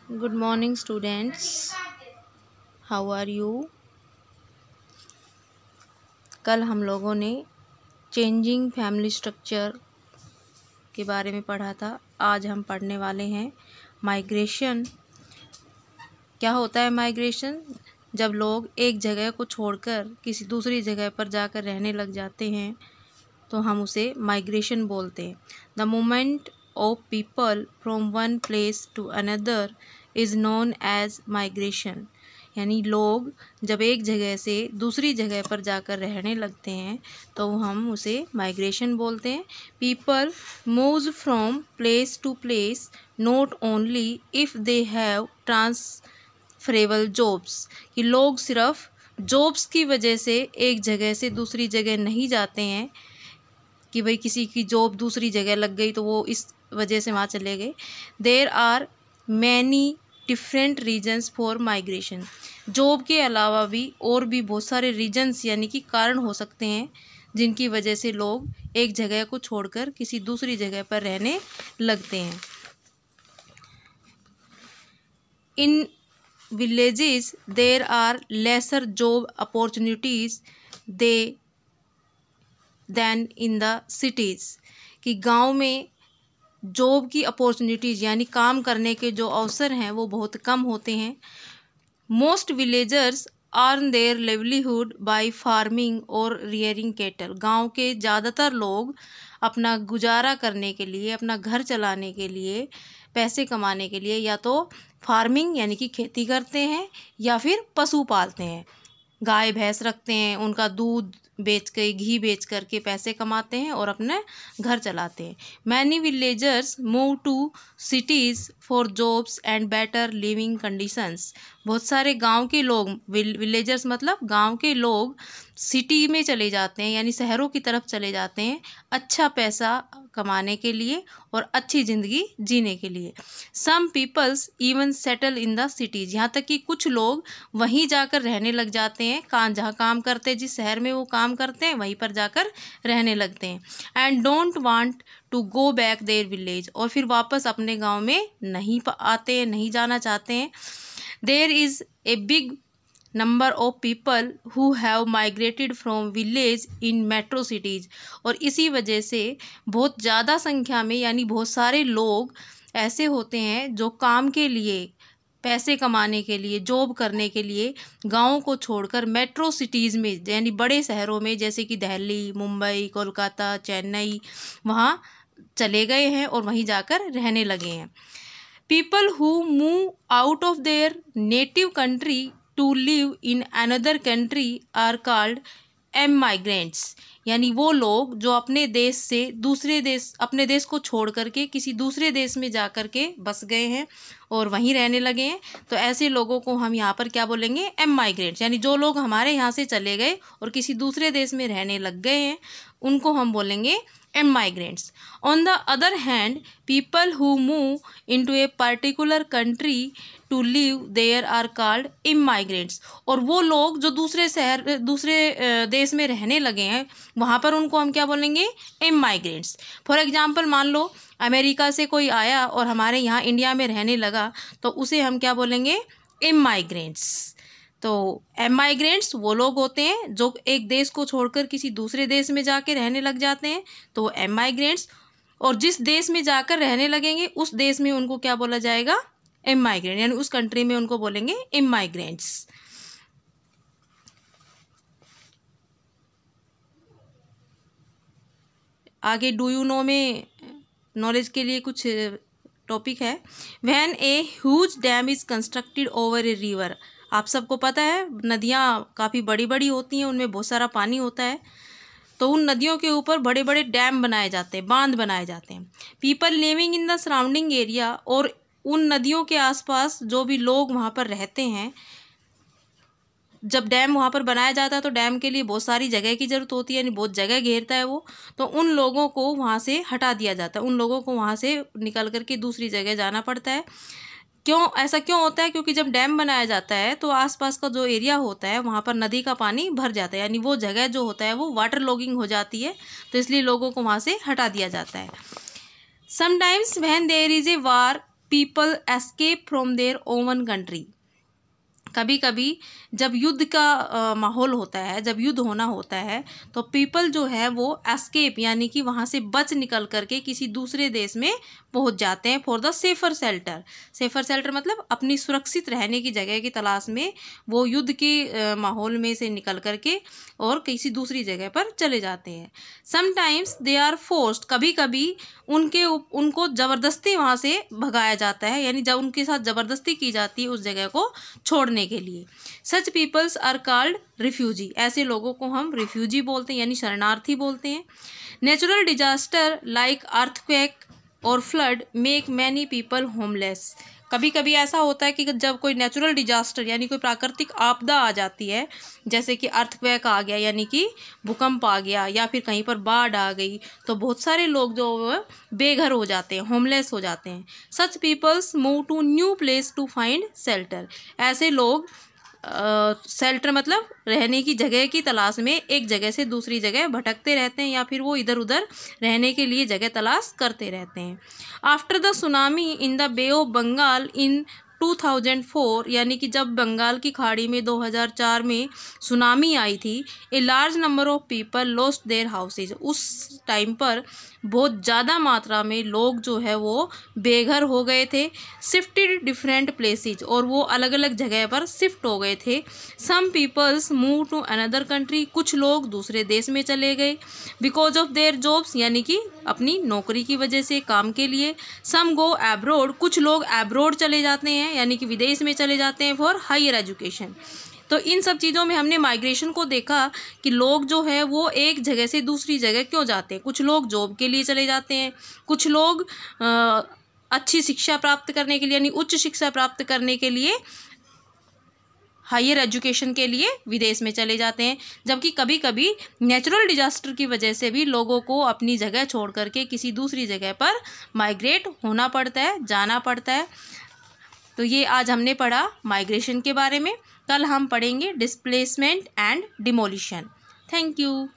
Good morning, students. How are you? कल हम लोगों ने चेंजिंग फैमिली स्ट्रक्चर के बारे में पढ़ा था। आज हम पढ़ने वाले हैं माइग्रेशन। क्या होता है माइग्रेशन? जब लोग एक जगह को छोड़कर किसी दूसरी जगह पर जाकर रहने लग जाते हैं तो हम उसे माइग्रेशन बोलते हैं। The movement of people from one place to another is known as migration. यानी लोग जब एक जगह से दूसरी जगह पर जाकर रहने लगते हैं तो हम उसे माइग्रेशन बोलते हैं। People moves from place to place not only if they have transferable jobs, कि लोग सिर्फ जॉब्स की वजह से एक जगह से दूसरी जगह नहीं जाते हैं कि भाई किसी की जॉब दूसरी जगह लग गई तो वो इस वजह से वहाँ चले गए। There are many different reasons for migration. Job के अलावा भी और भी बहुत सारे रीजन्स यानी कि कारण हो सकते हैं जिनकी वजह से लोग एक जगह को छोड़कर किसी दूसरी जगह पर रहने लगते हैं। In villages there are lesser job opportunities than in the cities, कि गांव में जॉब की अपॉर्चुनिटीज़ यानी काम करने के जो अवसर हैं वो बहुत कम होते हैं। Most villagers earn their livelihood by farming और रियरिंग कैटल। गांव के ज़्यादातर लोग अपना गुजारा करने के लिए, अपना घर चलाने के लिए, पैसे कमाने के लिए या तो फार्मिंग यानी कि खेती करते हैं या फिर पशु पालते हैं। गाय भैंस रखते हैं, उनका दूध बेच के, घी बेच करके पैसे कमाते हैं और अपने घर चलाते हैं। Many villagers move to cities for jobs and better living conditions. बहुत सारे गांव के लोग, विलेजर्स मतलब गांव के लोग, सिटी में चले जाते हैं यानी शहरों की तरफ चले जाते हैं अच्छा पैसा कमाने के लिए और अच्छी ज़िंदगी जीने के लिए। Some peoples even settle in the cities. यहाँ तक कि कुछ लोग वहीं जाकर रहने लग जाते हैं, जहाँ काम करते हैं, जिस शहर में वो काम करते हैं वहीं पर जाकर रहने लगते हैं। And don't want to go back their village, और फिर वापस अपने गांव में नहीं आते हैं, नहीं जाना चाहते हैं। There is a big number of people who have migrated from village in metro cities, और इसी वजह से बहुत ज़्यादा संख्या में यानी बहुत सारे लोग ऐसे होते हैं जो काम के लिए, पैसे कमाने के लिए, जॉब करने के लिए गाँव को छोड़कर मेट्रो सिटीज़ में यानी बड़े शहरों में जैसे कि दिल्ली, मुंबई, कोलकाता, चेन्नई, वहाँ चले गए हैं और वहीं जाकर रहने लगे हैं। People who move out of their native country to live in another country are called emigrants. यानी वो लोग जो अपने देश से दूसरे देश, अपने देश को छोड़ करके किसी दूसरे देश में जा कर के बस गए हैं और वहीं रहने लगे हैं, तो ऐसे लोगों को हम यहाँ पर क्या बोलेंगे? एमाइग्रेंट्स। यानी जो लोग हमारे यहाँ से चले गए और किसी दूसरे देश में रहने लग गए हैं उनको हम बोलेंगे emigrants. On the other hand people who move into a particular country to live there are called immigrants. और वो लोग जो दूसरे शहर, दूसरे देश में रहने लगे हैं वहाँ पर उनको हम क्या बोलेंगे? इमाइग्रेंट्स। फॉर एग्जांपल मान लो अमेरिका से कोई आया और हमारे यहाँ इंडिया में रहने लगा तो उसे हम क्या बोलेंगे? इमाइग्रेंट्स। तो एमाइग्रेंट्स वो लोग होते हैं जो एक देश को छोड़कर किसी दूसरे देश में जाके रहने लग जाते हैं, तो वो एमाइग्रेंट्स। और जिस देश में जाकर रहने लगेंगे उस देश में उनको क्या बोला जाएगा? इमाइग्रेंट, यानी उस कंट्री में उनको बोलेंगे इमाइग्रेंट्स। आगे डू यू नो में नॉलेज के लिए कुछ टॉपिक है। When a huge dam is constructed over a river. आप सबको पता है नदियाँ काफ़ी बड़ी बड़ी होती हैं, उनमें बहुत सारा पानी होता है, तो उन नदियों के ऊपर बड़े बड़े डैम बनाए जाते हैं, बांध बनाए जाते हैं। People living in the surrounding area, और उन नदियों के आसपास जो भी लोग वहाँ पर रहते हैं, जब डैम वहाँ पर बनाया जाता है तो डैम के लिए बहुत सारी जगह की ज़रूरत होती है, यानी बहुत जगह घेरता है वो, तो उन लोगों को वहाँ से हटा दिया जाता है, उन लोगों को वहाँ से निकल करके दूसरी जगह जाना पड़ता है। क्यों ऐसा क्यों होता है? क्योंकि जब डैम बनाया जाता है तो आसपास का जो एरिया होता है वहाँ पर नदी का पानी भर जाता है, यानी वो जगह जो होता है वो वाटर लॉगिंग हो जाती है, तो इसलिए लोगों को वहाँ से हटा दिया जाता है। Sometimes when there is a war people escape from their own country. कभी कभी जब युद्ध का माहौल होता है, जब युद्ध होना होता है, तो पीपल जो है वो एस्केप यानी कि वहाँ से बच निकल करके किसी दूसरे देश में पहुँच जाते हैं for the safer shelter. Safer shelter मतलब अपनी सुरक्षित रहने की जगह की तलाश में वो युद्ध के माहौल में से निकल करके और किसी दूसरी जगह पर चले जाते हैं। समटाइम्स दे आर फोर्स्ड, कभी कभी उनको ज़बरदस्ती वहाँ से भगाया जाता है, यानी जब उनके साथ ज़बरदस्ती की जाती है उस जगह को छोड़ने के लिए। सच पीपल्स आर कॉल्ड रिफ्यूजी, ऐसे लोगों को हम रिफ्यूजी बोलते हैं यानी शरणार्थी बोलते हैं। नेचुरल डिजास्टर लाइक अर्थक्वेक और flood make many people homeless. कभी कभी ऐसा होता है कि जब कोई नेचुरल डिजास्टर यानी कोई प्राकृतिक आपदा आ जाती है, जैसे कि अर्थक्वेक आ गया यानी कि भूकंप आ गया, या फिर कहीं पर बाढ़ आ गई, तो बहुत सारे लोग जो बेघर हो जाते हैं, होमलेस हो जाते हैं। Such peoples move to new place to find shelter, ऐसे लोग शेल्टर मतलब रहने की जगह की तलाश में एक जगह से दूसरी जगह भटकते रहते हैं, या फिर वो इधर उधर रहने के लिए जगह तलाश करते रहते हैं। After the tsunami in the Bay of Bengal in 2004, यानी कि जब बंगाल की खाड़ी में 2004 में सुनामी आई थी, a large number of people lost their houses, उस टाइम पर बहुत ज़्यादा मात्रा में लोग जो है वो बेघर हो गए थे। शिफ्टेड डिफरेंट प्लेसेज, और वो अलग अलग जगह पर शिफ्ट हो गए थे। Some peoples move to another country, कुछ लोग दूसरे देश में चले गए। बिकॉज ऑफ देयर जॉब्स, यानी कि अपनी नौकरी की वजह से, काम के लिए। सम गो एब्रोड, कुछ लोग एब्रोड चले जाते हैं यानी कि विदेश में चले जाते हैं फॉर हायर एजुकेशन। तो इन सब चीज़ों में हमने माइग्रेशन को देखा कि लोग जो है वो एक जगह से दूसरी जगह क्यों जाते हैं। कुछ लोग जॉब के लिए चले जाते हैं, कुछ लोग अच्छी शिक्षा प्राप्त करने के लिए यानी उच्च शिक्षा प्राप्त करने के लिए, हायर एजुकेशन के लिए विदेश में चले जाते हैं। जबकि कभी कभी नेचुरल डिजास्टर की वजह से भी लोगों को अपनी जगह छोड़ करके किसी दूसरी जगह पर माइग्रेट होना पड़ता है, जाना पड़ता है। तो ये आज हमने पढ़ा माइग्रेशन के बारे में। कल हम पढ़ेंगे displacement and demolition. Thank you.